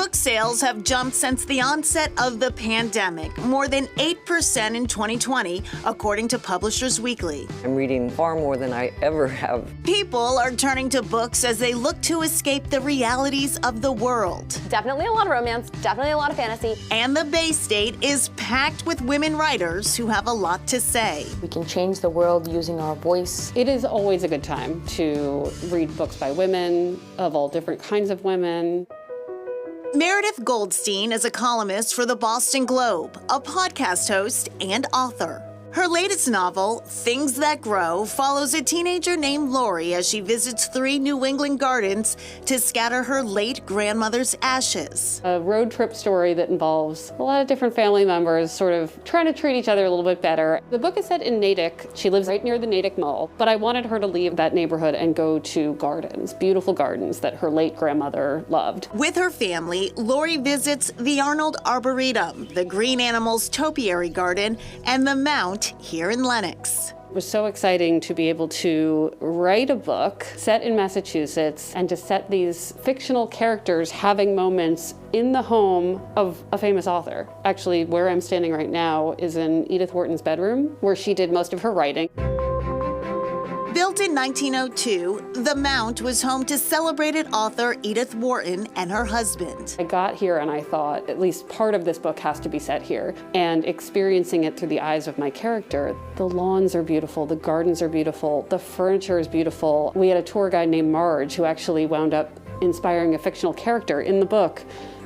Book sales have jumped since the onset of the pandemic, more than 8% in 2020, according to Publishers Weekly. I'm reading far more than I ever have. People are turning to books as they look to escape the realities of the world. Definitely a lot of romance, definitely a lot of fantasy. And the Bay State is packed with women writers who have a lot to say. We can change the world using our voice. It is always a good time to read books by women, of all different kinds of women. Meredith Goldstein is a columnist for the Boston Globe, a podcast host, and author. Her latest novel, Things That Grow, follows a teenager named Lori as she visits 3 New England gardens to scatter her late grandmother's ashes. A road trip story that involves a lot of different family members sort of trying to treat each other a little bit better. The book is set in Natick. She lives right near the Natick Mall, but I wanted her to leave that neighborhood and go to gardens, beautiful gardens that her late grandmother loved. With her family, Lori visits the Arnold Arboretum, the Green Animals Topiary Garden, and the Mount here in Lenox. It was so exciting to be able to write a book set in Massachusetts and to set these fictional characters having moments in the home of a famous author. Actually, where I'm standing right now is in Edith Wharton's bedroom, where she did most of her writing. Built in 1902, the Mount was home to celebrated author Edith Wharton and her husband. I got here and I thought, at least part of this book has to be set here. And experiencing it through the eyes of my character, the lawns are beautiful, the gardens are beautiful, the furniture is beautiful. We had a tour guide named Marge who actually wound up inspiring a fictional character in the book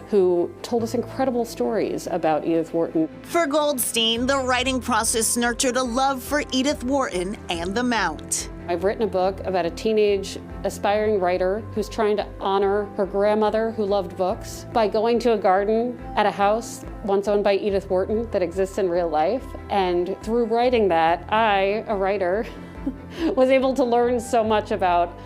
who told us incredible stories about Edith Wharton. For Goldstein, the writing process nurtured a love for Edith Wharton and the Mount. I've written a book about a teenage aspiring writer who's trying to honor her grandmother who loved books by going to a garden at a house once owned by Edith Wharton that exists in real life. And through writing that, I, a writer, was able to learn so much about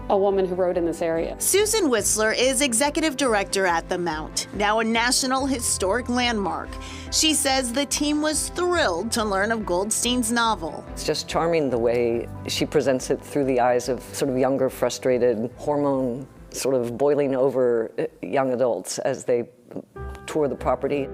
a woman who wrote in this area. Susan Whistler is executive director at the Mount, now a National Historic Landmark. She says the team was thrilled to learn of Goldstein's novel. It's just charming the way she presents it through the eyes of sort of younger, frustrated, hormone sort of boiling over young adults as they tour the property.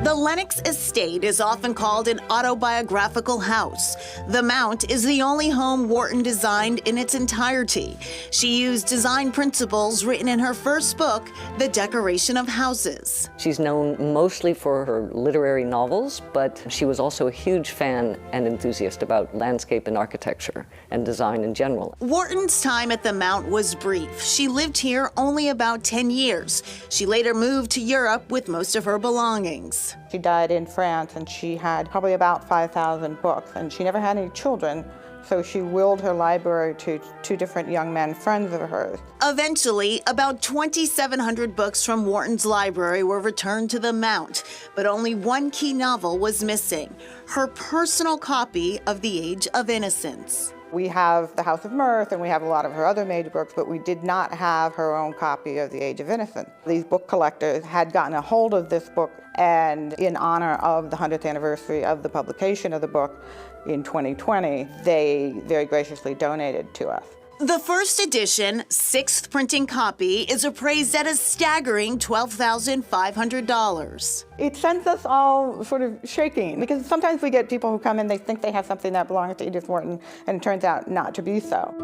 The Lenox Estate is often called an autobiographical house. The Mount is the only home Wharton designed in its entirety. She used design principles written in her first book, The Decoration of Houses. She's known mostly for her literary novels, but she was also a huge fan and enthusiast about landscape and architecture and design in general. Wharton's time at the Mount was brief. She lived here only about 10 years. She later moved to Europe with most of her belongings. She died in France and she had probably about 5,000 books, and she never had any children, so she willed her library to 2 different young men friends of hers. Eventually, about 2,700 books from Wharton's library were returned to the Mount, but only one key novel was missing, her personal copy of The Age of Innocence. We have The House of Mirth and we have a lot of her other major books, but we did not have her own copy of The Age of Innocence. These book collectors had gotten a hold of this book, and in honor of the 100th anniversary of the publication of the book in 2020, they very graciously donated to us. The first edition, 6th printing copy, is appraised at a staggering $12,500. It sends us all sort of shaking, because sometimes we get people who come in, they think they have something that belongs to Edith Wharton, and it turns out not to be so.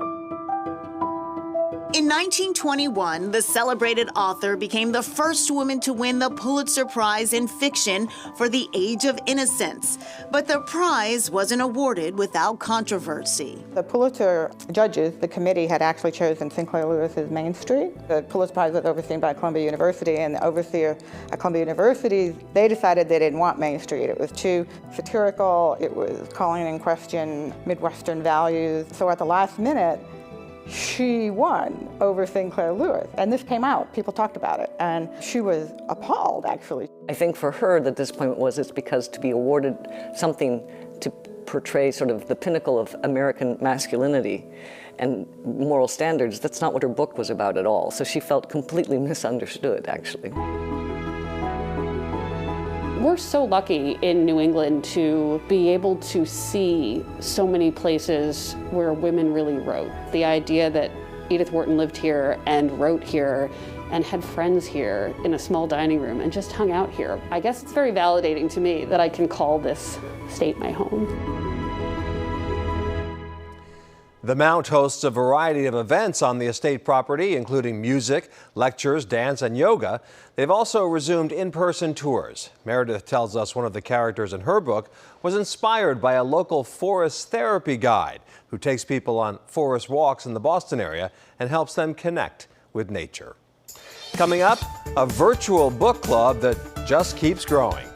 In 1921, the celebrated author became the first woman to win the Pulitzer Prize in Fiction for The Age of Innocence. But the prize wasn't awarded without controversy. The Pulitzer judges, the committee, had actually chosen Sinclair Lewis's Main Street. The Pulitzer Prize was overseen by Columbia University, and the overseer at Columbia University, they decided they didn't want Main Street. It was too satirical, it was calling in question Midwestern values. So at the last minute, she won over Sinclair Lewis, and this came out. People talked about it, and she was appalled, actually. I think for her the disappointment was it's because to be awarded something to portray sort of the pinnacle of American masculinity and moral standards, that's not what her book was about at all. So she felt completely misunderstood, actually. We're so lucky in New England to be able to see so many places where women really wrote. The idea that Edith Wharton lived here and wrote here and had friends here in a small dining room and just hung out here. I guess it's very validating to me that I can call this state my home. The Mount hosts a variety of events on the estate property, including music, lectures, dance, and yoga. They've also resumed in-person tours. Meredith tells us one of the characters in her book was inspired by a local forest therapy guide who takes people on forest walks in the Boston area and helps them connect with nature. Coming up, a virtual book club that just keeps growing.